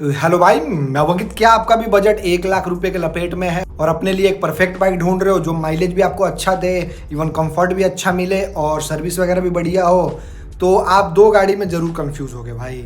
Hello भाई, मैं अंकित। क्या आपका भी बजट 1 लाख रुपए के लपेट में है और अपने लिए एक परफेक्ट बाइक ढूंढ रहे हो जो माइलेज भी आपको अच्छा दे, इवन कंफर्ट भी अच्छा मिले और सर्विस वगैरह भी बढ़िया हो, तो आप दो गाड़ी में जरूर कंफ्यूज होगे भाई।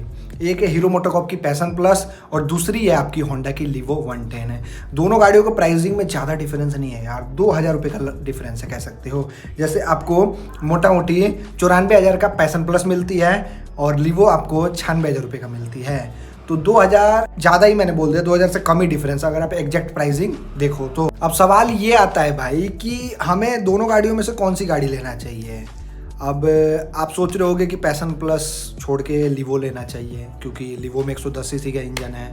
एक है हीरो मोटोकॉर्प की पैशन प्लस और दूसरी है आपकी होंडा की लीवो 110 है। दोनों गाड़ियों को प्राइसिंग में ज़्यादा डिफरेंस नहीं है यार, 2000 रुपये का डिफरेंस है कह सकते हो। जैसे आपको मोटा मोटी 94,000 का पैशन प्लस मिलती है और लीवो आपको 96,000 रुपये का मिलती है। तो 2000 ज़्यादा ही मैंने बोल दिया, 2000 से कम ही डिफरेंस अगर आप एग्जैक्ट प्राइसिंग देखो तो। अब सवाल ये आता है भाई कि हमें दोनों गाड़ियों में से कौन सी गाड़ी लेना चाहिए। अब आप सोच रहे होगे कि पैशन प्लस छोड़ के लीवो लेना चाहिए क्योंकि लीवो में 110 सीसी का इंजन है।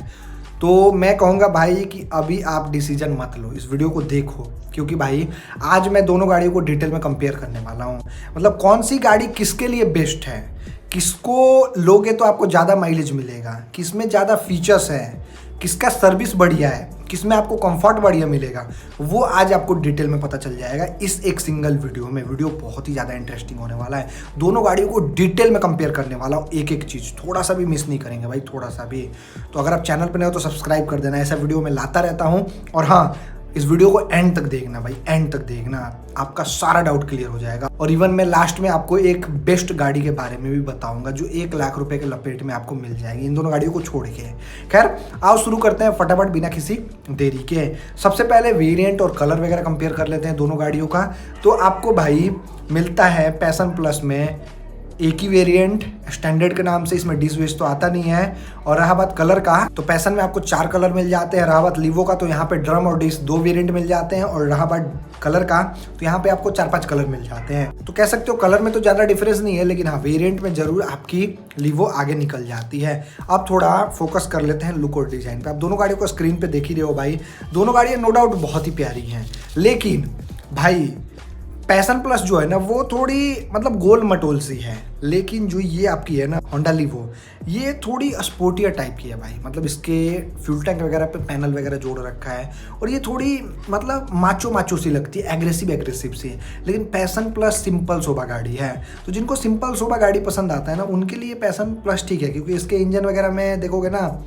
तो मैं कहूँगा भाई कि अभी आप डिसीजन मत लो, इस वीडियो को देखो, क्योंकि भाई आज मैं दोनों गाड़ियों को डिटेल में कंपेयर करने वाला हूँ। मतलब कौन सी गाड़ी किसके लिए बेस्ट है, किसको लोगे तो आपको ज़्यादा माइलेज मिलेगा, किसमें ज़्यादा फीचर्स है, किसका सर्विस बढ़िया है, किसमें आपको कंफर्ट बढ़िया मिलेगा, वो आज आपको डिटेल में पता चल जाएगा इस एक सिंगल वीडियो में। वीडियो बहुत ही ज़्यादा इंटरेस्टिंग होने वाला है। दोनों गाड़ियों को डिटेल में कंपेयर करने वाला हूँ, एक एक चीज़, थोड़ा सा भी मिस नहीं करेंगे भाई, थोड़ा सा भी। तो अगर आप चैनल पर नए हो तो सब्सक्राइब कर देना, ऐसा वीडियो मैं लाता रहता हूँ। और हाँ, इस वीडियो को एंड तक देखना भाई, एंड तक देखना, आपका सारा डाउट क्लियर हो जाएगा। और इवन मैं लास्ट में आपको एक बेस्ट गाड़ी के बारे में भी बताऊंगा जो 1 लाख रुपए के लपेट में आपको मिल जाएगी इन दोनों गाड़ियों को छोड़ के। खैर आओ शुरू करते हैं फटाफट बिना किसी देरी के। सबसे पहले वेरिएंट और कलर वगैरह कंपेयर कर लेते हैं दोनों गाड़ियों का। तो आपको भाई मिलता है पैशन प्लस में एक ही वेरिएंट स्टैंडर्ड के नाम से, इसमें डिस वेस तो आता नहीं है। और रहा बात कलर का, तो पैशन में आपको 4 कलर मिल जाते हैं। रहा बात लीवो का, तो यहाँ पे ड्रम और डिस 2 वेरिएंट मिल जाते हैं। और रहा बात कलर का, तो यहाँ पे आपको 4-5 कलर मिल जाते हैं। तो कह सकते हो कलर में तो ज़्यादा डिफरेंस नहीं है, लेकिन हाँ वेरिएंट में जरूर आपकी लीवो आगे निकल जाती है। अब थोड़ा फोकस कर लेते हैं लुक और डिज़ाइन पे। आप दोनों गाड़ियों को स्क्रीन पे देख ही रहे हो भाई, दोनों गाड़ियाँ नो डाउट बहुत ही प्यारी हैं। लेकिन भाई पैशन प्लस जो है ना वो थोड़ी मतलब गोल मटोल सी है, लेकिन जो ये आपकी है ना होंडा लीवो, ये थोड़ी स्पोर्टियर टाइप की है भाई। मतलब इसके फ्यूल टैंक वगैरह पे पैनल वगैरह जोड़ रखा है और ये थोड़ी मतलब माचो माचो सी लगती है, एग्रेसिव सी है। लेकिन पैशन प्लस सिंपल सोबा गाड़ी है, तो जिनको सिंपल सोबा गाड़ी पसंद आता है ना उनके लिए पैशन प्लस ठीक है, क्योंकि इसके इंजन वगैरह में देखोगे ना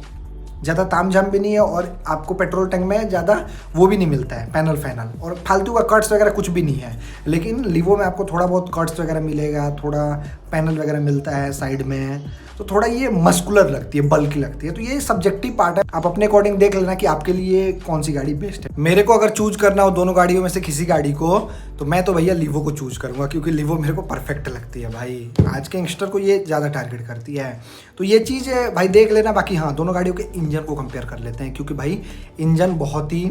ज़्यादा ताम झाम भी नहीं है और आपको पेट्रोल टैंक में ज़्यादा वो भी नहीं मिलता है पैनल फैनल, और फालतू का कट्स वगैरह कुछ भी नहीं है। लेकिन लीवो में आपको थोड़ा बहुत कट्स वगैरह मिलेगा, थोड़ा पैनल वगैरह मिलता है साइड में, तो थोड़ा ये मस्कुलर लगती है, बल्कि लगती है। तो ये सब्जेक्टिव पार्ट है, आप अपने अकॉर्डिंग देख लेना कि आपके लिए कौन सी गाड़ी बेस्ट है। मेरे को अगर चूज करना हो दोनों गाड़ियों में से किसी गाड़ी को, तो मैं तो भैया लीवो को चूज करूंगा, क्योंकि लीवो मेरे को परफेक्ट लगती है भाई। आज के यंगस्टर को ये ज़्यादा टारगेट करती है, तो ये चीज़ भाई देख लेना। बाकी हाँ, दोनों गाड़ियों के इंजन को कंपेयर कर लेते हैं, क्योंकि भाई इंजन बहुत ही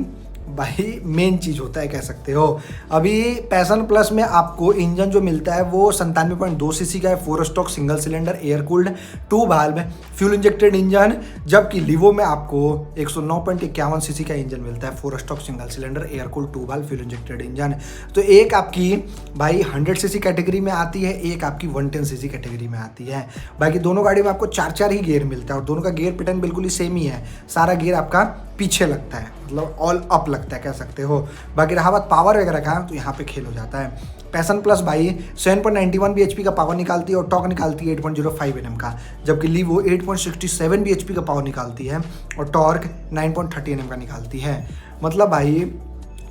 भाई मेन चीज़ होता है कह सकते हो। अभी पैशन प्लस में आपको इंजन जो मिलता है वो 97.2 सीसी का है, 4 stroke single cylinder air cooled 2 valve fuel injected engine. जबकि लीवो में आपको 109.51 सीसी का इंजन मिलता है, 4 stroke single cylinder air cooled 2 valve fuel injected engine. तो एक आपकी भाई 100 सीसी कैटेगरी में आती है, एक आपकी 110 सीसी कैटेगरी में आती है। बाकी दोनों गाड़ी में आपको 4-4 ही गियर मिलता है और दोनों का गियर पैटर्न बिल्कुल ही सेम ही है। सारा गियर आपका पीछे लगता है, मतलब ऑल अप लगता है कह सकते हो। बाकी रहा बात पावर वगैरह का, तो यहाँ पे खेल हो जाता है। पैशन प्लस भाई 7.91 bhp का पावर निकालती है और टॉर्क निकालती है 8.05 Nm का, जबकि लीवो 8.67 bhp का पावर निकालती है और टॉर्क 9.30 Nm का निकालती है। मतलब भाई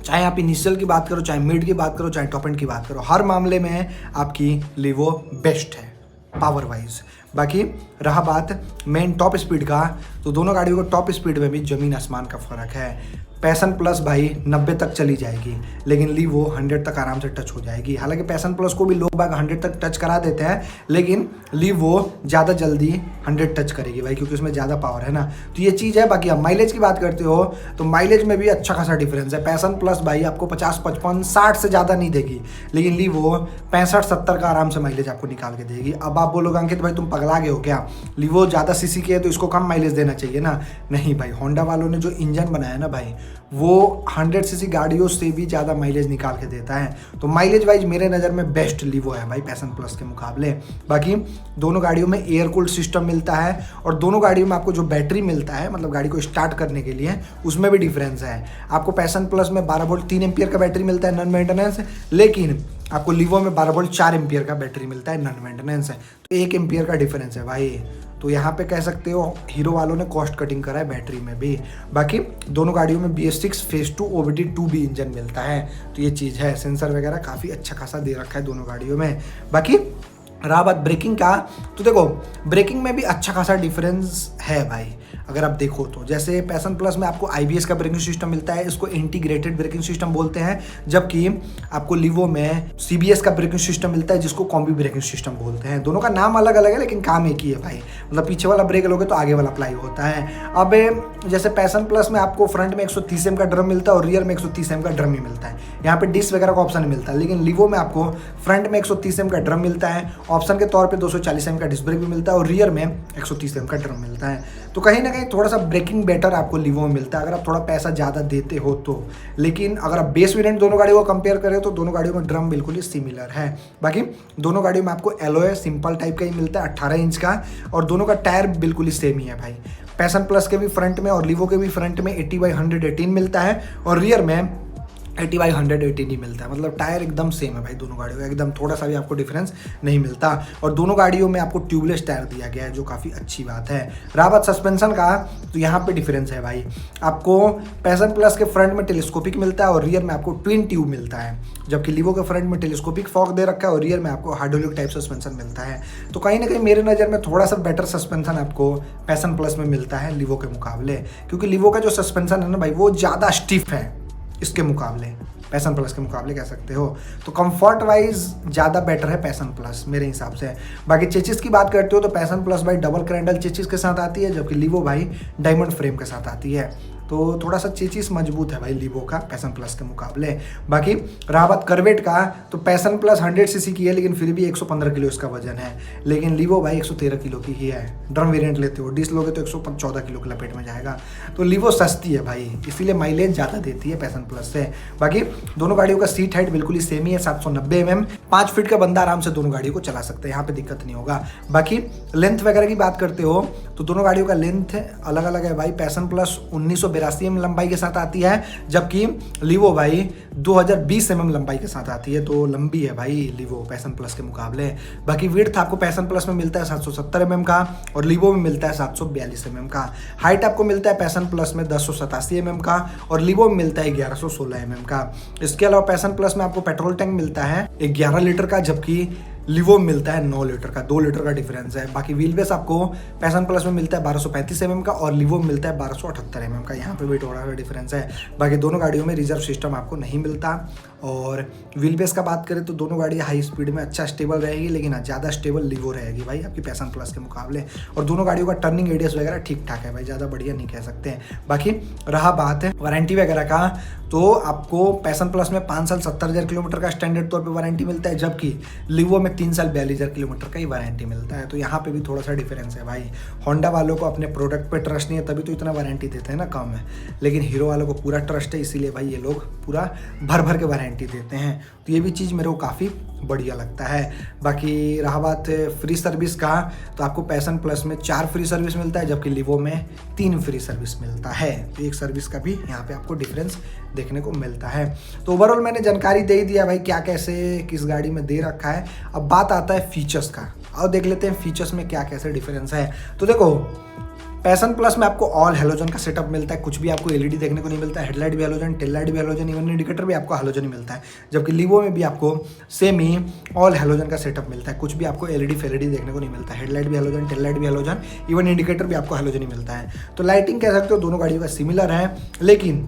चाहे आप इनिशियल की बात करो, चाहे मिड की बात करो, चाहे टॉप एंड की बात करो, हर मामले में आपकी लीवो बेस्ट है पावर वाइज। बाकी रहा बात मेन टॉप स्पीड का, तो दोनों गाड़ियों को टॉप स्पीड में भी ज़मीन आसमान का फ़र्क है। पैशन प्लस भाई 90 तक चली जाएगी, लेकिन लीवो 100 तक आराम से टच हो जाएगी। हालांकि पैशन प्लस को भी लोग बाग 100 तक टच करा देते हैं, लेकिन लीवो ज़्यादा जल्दी 100 टच करेगी भाई, क्योंकि उसमें ज़्यादा पावर है ना। तो ये चीज़ है। बाकी आप माइलेज की बात करते हो तो माइलेज में भी अच्छा खासा डिफरेंस है। पैशन प्लस भाई आपको 50, 55, 60 से ज़्यादा नहीं देगी, लेकिन लीवो 65, 70 का आराम से माइलेज आपको निकाल के देगी। अब आप बोलोगे अंकित भाई तुम पगला गए हो क्या, लीवो ज़्यादा सीसी की है तो इसको कम माइलेज देना चाहिए ना। नहीं भाई, होंडा वालों ने जो इंजन बनाया ना भाई, वो 100 सीसी गाड़ियों से भी ज़्यादा माइलेज निकाल के देता है। तो माइलेज वाइज मेरे नज़र में बेस्ट लीवो है भाई पैशन प्लस के मुकाबले। बाकी दोनों गाड़ियों में एयर कूल्ड सिस्टम मिलता है और दोनों गाड़ियों में आपको जो बैटरी मिलता है, मतलब गाड़ी को स्टार्ट करने के लिए, उसमें भी डिफरेंस है। आपको पैशन प्लस में 12 वोल्ट 3 एम्पियर का बैटरी मिलता है नॉन मेंटेनेंस, लेकिन आपको लीवो में 12 वोल्ट 4 एम्पियर का बैटरी मिलता है नॉन मेंटेनेंस है। तो 1 एम्पियर का डिफरेंस है भाई। तो यहाँ पे कह सकते हो हीरो वालों ने कॉस्ट कटिंग करा है बैटरी में भी। बाकी दोनों गाड़ियों में BS6 फेज 2 OBD2 भी इंजन मिलता है, तो ये चीज़ है। सेंसर वगैरह काफ़ी अच्छा खासा दे रखा है दोनों गाड़ियों में। बाकी रहा बात ब्रेकिंग का, तो देखो ब्रेकिंग में भी अच्छा खासा डिफरेंस है भाई अगर आप देखो तो। जैसे पैशन प्लस में आपको IBS का ब्रेकिंग सिस्टम मिलता है, इसको इंटीग्रेटेड ब्रेकिंग सिस्टम बोलते हैं, जबकि आपको लीवो में CBS का ब्रेकिंग सिस्टम मिलता है जिसको कॉम्बी ब्रेकिंग सिस्टम बोलते हैं। दोनों का नाम अलग अलग है लेकिन काम एक ही है भाई, मतलब पीछे वाला ब्रेक लोगे तो आगे वाला अप्लाई होता है। अब जैसे पैशन प्लस में आपको फ्रंट में 130 mm का ड्रम मिलता है और रियर में 130 mm का ड्रम ही मिलता है, यहाँ पे डिस्क वगैरह का ऑप्शन नहीं मिलता। लेकिन लीवो में आपको फ्रंट में 130 mm का ड्रम मिलता है, ऑप्शन के तौर पे 240 mm का डिस्क ब्रेक भी मिलता है और रियर में 130 mm का ड्रम मिलता है। तो कहीं ना कहीं थोड़ा सा ब्रेकिंग बेटर आपको लीवो में मिलता है अगर आप थोड़ा पैसा ज़्यादा देते हो तो। लेकिन अगर आप बेस वेरिएंट दोनों गाड़ियों को कंपेयर करें तो दोनों गाड़ियों में ड्रम बिल्कुल ही सिमिलर है। बाकी दोनों गाड़ियों में आपको एलॉय सिंपल टाइप का ही मिलता है 18 इंच का, और दोनों का टायर बिल्कुल ही सेम ही है भाई। पैशन प्लस के भी फ्रंट में और लीवो के भी फ्रंट में 80/118 मिलता है और रियर में 80/118 ही मिलता है, मतलब टायर एकदम सेम है भाई दोनों गाड़ियों का, एकदम थोड़ा सा भी आपको डिफरेंस नहीं मिलता। और दोनों गाड़ियों में आपको ट्यूबलेस टायर दिया गया है जो काफ़ी अच्छी बात है। रहा बात सस्पेंशन का, तो यहाँ पे डिफरेंस है भाई। आपको पैशन प्लस के फ्रंट में टेलीस्कोपिक मिलता है और रियर में आपको ट्विन ट्यूब मिलता है, जबकि लीवो के फ्रंट में टेलीस्कोपिक फॉक दे रखा है और रियर में आपको हाइड्रोलिक टाइप सस्पेंशन मिलता है। तो कहीं ना कहीं मेरे नज़र में थोड़ा सा बेटर सस्पेंशन आपको पैशन प्लस में मिलता है लीवो के मुकाबले, क्योंकि लीवो का जो सस्पेंशन है ना भाई वो ज़्यादा स्टिफ है इसके मुकाबले, पैशन प्लस के मुकाबले कह सकते हो। तो कंफर्ट वाइज ज़्यादा बेटर है पैशन प्लस मेरे हिसाब से। बाकी चेचिस की बात करते हो तो पैशन प्लस भाई डबल क्रैंडल चेचिस के साथ आती है, जबकि लीवो भाई डायमंड फ्रेम के साथ आती है। तो थोड़ा सा चेचिस मजबूत है भाई लीवो का पैशन प्लस के मुकाबले। बाकी रहा बात करवेट का, तो पैशन प्लस 100 सीसी की है लेकिन फिर भी 115 किलो इसका वजन है, लेकिन लीवो भाई 113 किलो की ही है। ड्रम वेरिएंट लेते हो, डिस लोगे तो 114 किलो की लपेट में जाएगा। तो लीवो सस्ती है भाई, इसीलिए माइलेज ज़्यादा देती है पैशन प्लस से। बाकी दोनों गाड़ियों का सीट हाइट बिल्कुल ही सेम ही है 790 mm, 5 फीट का बंदा आराम से दोनों गाड़ियों को चला सकते हैं, यहाँ पे दिक्कत नहीं होगा। बाकी लेंथ वगैरह की बात करते हो तो दोनों गाड़ियों का लेंथ अलग अलग है भाई। पैशन प्लस 1982 mm लंबाई के साथ आती है, जबकि लीवो भाई 2020 mm लंबाई के साथ आती है, तो लंबी है भाई लीवो पैशन प्लस के मुकाबले। बाकी विड्थ आपको पैशन प्लस में मिलता है 770 mm का और लीवो में मिलता है 742 mm का। हाइट आपको मिलता है पैशन प्लस में 1087 mm का और लीवो में मिलता है 1116 mm का। इसके अलावा पैशन प्लस में आपको पेट्रोल टैंक मिलता है 11 लीटर का, जबकि लीवो में मिलता है 9 लीटर का, 2 लीटर का डिफरेंस है। बाकी व्हील बेस आपको पैशन प्लस में मिलता है 1235 mm का और लीवो में मिलता है 1278 mm का, यहाँ पे भी थोड़ा सा डिफरेंस है। बाकी दोनों गाड़ियों में रिजर्व सिस्टम आपको नहीं मिलता। और व्हील बेस का बात करें तो दोनों गाड़ी हाई स्पीड में अच्छा स्टेबल रहेगी, लेकिन ज़्यादा स्टेबल लीवो रहेगी भाई आपकी पैशन प्लस के मुकाबले। और दोनों गाड़ियों का टर्निंग रेडियस वगैरह ठीक ठाक है भाई, ज़्यादा बढ़िया नहीं कह सकते हैं। बाकी रहा बात है वारंटी वगैरह का, तो आपको पैशन प्लस में 5 साल 70,000 किलोमीटर का स्टैंडर्ड तौर पे वारंटी मिलता है, जबकि लीवो में 3 साल 42,000 किलोमीटर का ही वारंटी मिलता है। तो यहाँ पे भी थोड़ा सा डिफरेंस है भाई। होंडा वालों को अपने प्रोडक्ट पे ट्रस्ट नहीं है तभी तो इतना वारंटी देते हैं ना कम है, लेकिन हीरो वालों को पूरा ट्रस्ट है, इसीलिए भाई ये लोग पूरा भर भर के वारंटी देते हैं। तो ये भी चीज़ मेरे को काफ़ी बढ़िया लगता है। बाकी रहा बात फ्री सर्विस का, तो आपको पैशन प्लस में 4 फ्री सर्विस मिलता है, जबकि लीवो में 3 फ्री सर्विस मिलता है। तो एक सर्विस का भी यहाँ पे आपको डिफरेंस देखने को मिलता है। तो ओवरऑल मैंने जानकारी दे ही दिया भाई क्या कैसे किस गाड़ी में दे रखा है। अब बात आता है फीचर्स का, और देख लेते हैं फीचर्स में क्या कैसे डिफरेंस है। तो देखो पैशन प्लस में आपको ऑल हेलोजन का सेटअप मिलता है, कुछ भी आपको एलईडी देखने को नहीं मिलता है। हेडलाइट भी हेलोजन, टेल लाइट भी हेलोजन, इवन इंडिकेटर भी आपको हेलोजन ही मिलता है, जबकि लीवो में भी आपको सेम ही ऑल हेलोजन का सेटअप मिलता है, कुछ भी आपको एलईडी फेलईडी देखने को नहीं मिलता है। हेडलाइट भी हेलोजन, टेल लाइट भी हेलोजन, इवन इंडिकेटर भी आपको हेलोजन ही मिलता है। तो लाइटिंग कह सकते हो दोनों गाड़ियों का सिमिलर है, लेकिन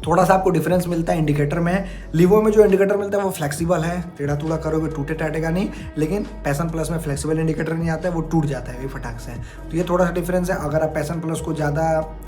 थोड़ा सा आपको डिफरेंस मिलता है इंडिकेटर में। लीवो में जो इंडिकेटर मिलता है वो फ्लेक्सिबल है, टेढ़ा टूढ़ा करोगे टूटे टाटेगा नहीं, लेकिन पैशन प्लस में फ्लेक्सिबल इंडिकेटर नहीं आता है, वो टूट जाता है फटाक से। तो ये थोड़ा सा डिफरेंस है। अगर आप पैशन प्लस को ज़्यादा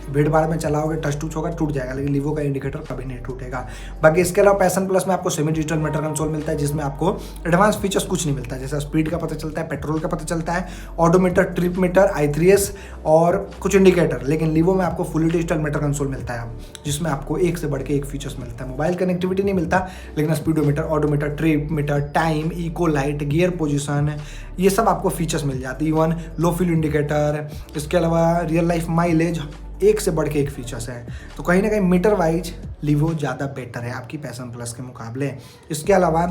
भीड़ भाड़ में चलाओगे टच टूच होगा, टूट जाएगा, लेकिन लीवो का इंडिकेटर कभी नहीं टूटेगा। बाकी इसके अलावा पैशन प्लस में आपको सेमी डिजिटल मीटर कंसोल मिलता है, जिसमें आपको एडवांस फीचर्स कुछ नहीं मिलता, जैसे स्पीड का पता चलता है, पेट्रोल का पता चलता है, ऑडोमीटर, ट्रिप मीटर, I3S और कुछ इंडिकेटर। लेकिन लीवो में आपको फुली डिजिटल मीटर कंसोल मिलता है, जिसमें आपको एक से बढ़ के एक फीचर्स मिलता है। मोबाइल कनेक्टिविटी नहीं मिलता, लेकिन speedometer, odometer, trip meter, time, eco light, gear position, ये सब आपको फीचर्स मिल जाती है। इवन लो फ्यूल इंडिकेटर, इसके अलावा रियल लाइफ माइलेज, एक से बढ़ के एक फीचर्स है। तो कहीं ना कहीं मीटर वाइज लीवो ज़्यादा बेटर है आपकी पैशन प्लस के मुकाबले। इसके अलावा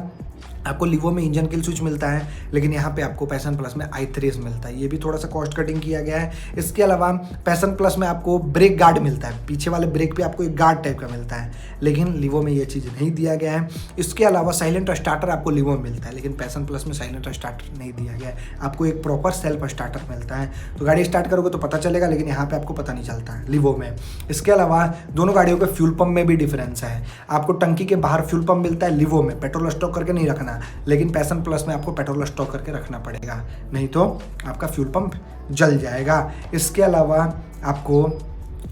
आपको लीवो में इंजन किल स्विच मिलता है, लेकिन यहाँ पे आपको पैशन प्लस में i3s मिलता है। ये भी थोड़ा सा कॉस्ट कटिंग किया गया है। इसके अलावा पैशन प्लस में आपको ब्रेक गार्ड मिलता है, पीछे वाले ब्रेक पे आपको एक गार्ड टाइप का मिलता है, लेकिन लीवो में ये चीज़ नहीं दिया गया है। इसके अलावा साइलेंट स्टार्टर आपको लीवो में मिलता है, लेकिन पैशन प्लस में साइलेंट स्टार्टर नहीं दिया गया है। आपको एक प्रॉपर सेल्फ स्टार्टर मिलता है, तो गाड़ी स्टार्ट करोगे तो पता चलेगा, लेकिन यहाँ पर आपको पता नहीं चलता है लीवो में। इसके अलावा दोनों गाड़ियों के फ्यूल पम्प में भी डिफरेंस है। आपको टंकी के बाहर फ्यूल पम्प मिलता है लीवो में, पेट्रोल स्टॉक करके नहीं रखना, लेकिन पैशन प्लस में आपको पेट्रोल स्टॉक करके रखना पड़ेगा, नहीं तो आपका फ्यूल पंप जल जाएगा। इसके अलावा आपको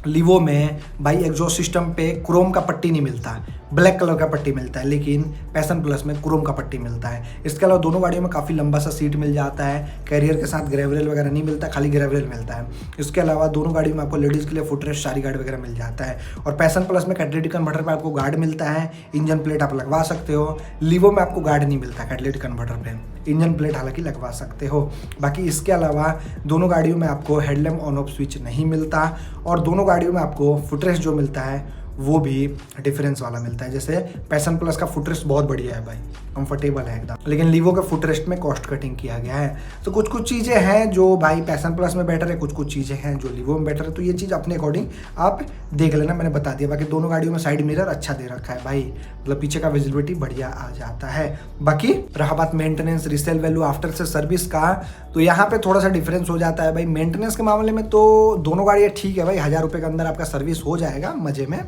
लीवो में भाई एग्जॉस्ट सिस्टम पे क्रोम का पट्टी नहीं मिलता, ब्लैक कलर का पट्टी मिलता है, लेकिन पैशन प्लस में क्रोम का पट्टी मिलता है। इसके अलावा दोनों गाड़ियों में काफ़ी लंबा सा सीट मिल जाता है। कैरियर के साथ ग्रेवल वगैरह नहीं मिलता, खाली ग्रेवल मिलता है। इसके अलावा दोनों गाड़ियों में आपको लेडीज़ के लिए फुटरेस्ट सारी गार्ड वगैरह मिल जाता है। और पैशन प्लस में कैटलिटिक कन्वर्टर पर आपको गार्ड मिलता है, इंजन प्लेट आप लगवा सकते हो। लीवो में आपको गार्ड नहीं मिलता कैटलिटिक कन्वर्टर पर, इंजन प्लेट हालांकि लगवा सकते हो। बाकी इसके अलावा दोनों गाड़ियों में आपको हेडलैम्प ऑन ऑफ स्विच नहीं मिलता, और दोनों गाड़ियों में आपको फुटरेस्ट जो मिलता है वो भी डिफरेंस वाला मिलता है। जैसे पैशन प्लस का फुटरेस्ट बहुत बढ़िया है भाई, कंफर्टेबल है एकदम, लेकिन लीवो के फुटरेस्ट में कॉस्ट कटिंग किया गया है। तो कुछ कुछ चीज़ें हैं जो भाई पैशन प्लस में बेटर है, कुछ कुछ चीज़ें हैं जो लीवो में बेटर है। तो ये चीज़ अपने अकॉर्डिंग आप देख लेना, मैंने बता दिया। बाकी दोनों गाड़ियों में साइड मिरर अच्छा दे रखा है भाई, मतलब पीछे का विजिबिलिटी बढ़िया आ जाता है। बाकी रहा बात मेंटेनेंस, रीसेल वैल्यू, आफ्टर से सर्विस का, तो यहाँ पे थोड़ा सा डिफरेंस हो जाता है भाई। मेंटेनेंस के मामले में तो दोनों गाड़ियाँ ठीक है भाई, 1000 रुपये के अंदर आपका सर्विस हो जाएगा मजे में।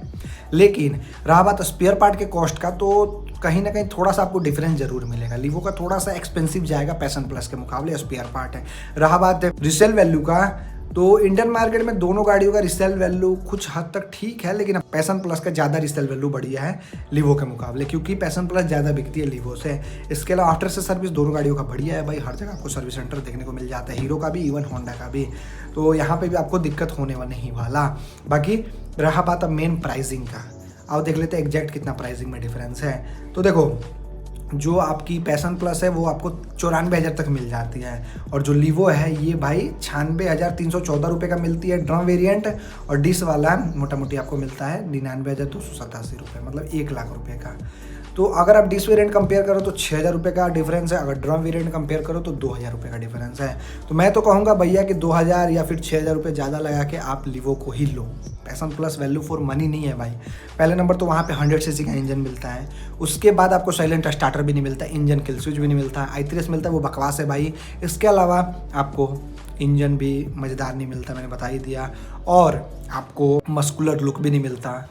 लेकिन रहा बात स्पेयर पार्ट के कॉस्ट का, तो कहीं ना कहीं थोड़ा सा आपको डिफरेंस जरूर मिलेगा। लीवो का थोड़ा सा एक्सपेंसिव जाएगा पैशन प्लस के मुकाबले, स्पेयर पार्ट है। रहा बात रीसेल वैल्यू का, तो इंडियन मार्केट में दोनों गाड़ियों का रीसेल वैल्यू कुछ हद तक ठीक है, लेकिन पैशन प्लस का ज़्यादा रीसेल वैल्यू बढ़िया है लीवो के मुकाबले, क्योंकि पैशन प्लस ज़्यादा बिकती है लीवो से। इसके अलावा आफ्टर से सर्विस दोनों गाड़ियों का बढ़िया है भाई, हर जगह आपको सर्विस सेंटर देखने को मिल जाता है, हीरो का भी, इवन होंडा का भी, तो यहाँ पे भी आपको दिक्कत होने वाला नहीं वाला। बाकी रहा बात अब मेन प्राइसिंग का, अब देख लेते हैं एग्जैक्ट कितना प्राइसिंग में डिफरेंस है। तो देखो, जो आपकी पैशन प्लस है वो आपको 94,000 तक मिल जाती है, और जो लीवो है ये भाई 96,314 रुपये का मिलती है ड्रम वेरिएंट, और डिस वाला मोटा मोटी आपको मिलता है 99,287 रुपये, मतलब 1 लाख रुपये का। तो अगर आप डिस वेरिएंट कंपेयर करो तो 6,000 रुपये का डिफरेंस है, अगर ड्रम वेरिएंट कंपेयर करो तो 2,000 रुपये का डिफरेंस है। तो मैं तो कहूँगा भैया कि 2,000 या फिर 6,000 रुपये ज़्यादा लगा के आप लीवो को ही लो। Passion plus value for money नहीं है भाई। पहले नंबर तो वहाँ पे 100 सीसी का इंजन मिलता है, उसके बाद आपको साइलेंट स्टार्टर भी नहीं मिलता, इंजन किल स्विच भी नहीं मिलता, i3s मिलता है वो बकवास है भाई। इसके अलावा आपको इंजन भी मज़ेदार नहीं मिलता, मैंने बता ही दिया, और आपको मस्कुलर लुक भी नहीं मिलता।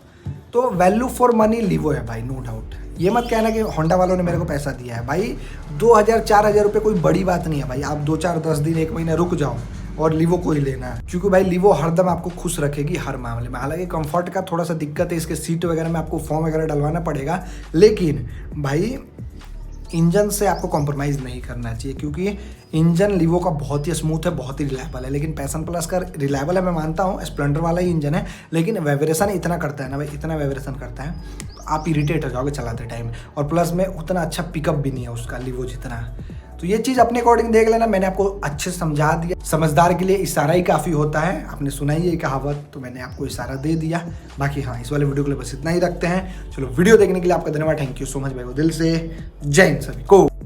तो वैल्यू फॉर मनी लीवो है भाई, नो डाउट। ये मत कहना कि होंडा वालों ने मेरे को पैसा दिया है भाई, 2,000-4,000 रुपये कोई बड़ी बात नहीं है भाई। आप 2-4-10 दिन 1 महीना रुक जाओ और लीवो को ही लेना है, क्योंकि भाई लीवो हरदम आपको खुश रखेगी हर मामले में। हालांकि कंफर्ट का थोड़ा सा दिक्कत है, इसके सीट वगैरह में आपको फॉर्म वगैरह डलवाना पड़ेगा, लेकिन भाई इंजन से आपको कॉम्प्रोमाइज़ नहीं करना चाहिए, क्योंकि इंजन लीवो का बहुत ही स्मूथ है, बहुत ही रिलायबल है। लेकिन पैशन प्लस का रिलायबल है, मैं मानता हूँ, स्प्लेंडर वाला ही इंजन है, लेकिन वाइब्रेशन इतना करता है ना भाई, इतना वाइब्रेशन करता है तो आप इरिटेट हो जाओगे चलाते टाइम, और प्लस में उतना अच्छा पिकअप भी नहीं है उसका लीवो जितना। तो ये चीज़ अपने अकॉर्डिंग देख लेना, मैंने आपको अच्छे से समझा दिया। समझदार के लिए इशारा ही काफ़ी होता है, आपने सुना ही है कहावत, तो मैंने आपको इशारा दे दिया। बाकी हाँ, इस वाले वीडियो के लिए बस इतना ही रखते हैं। चलो, वीडियो देखने के लिए आपका धन्यवाद, थैंक यू सो मच भाई, दिल से जय हिंद सभी को।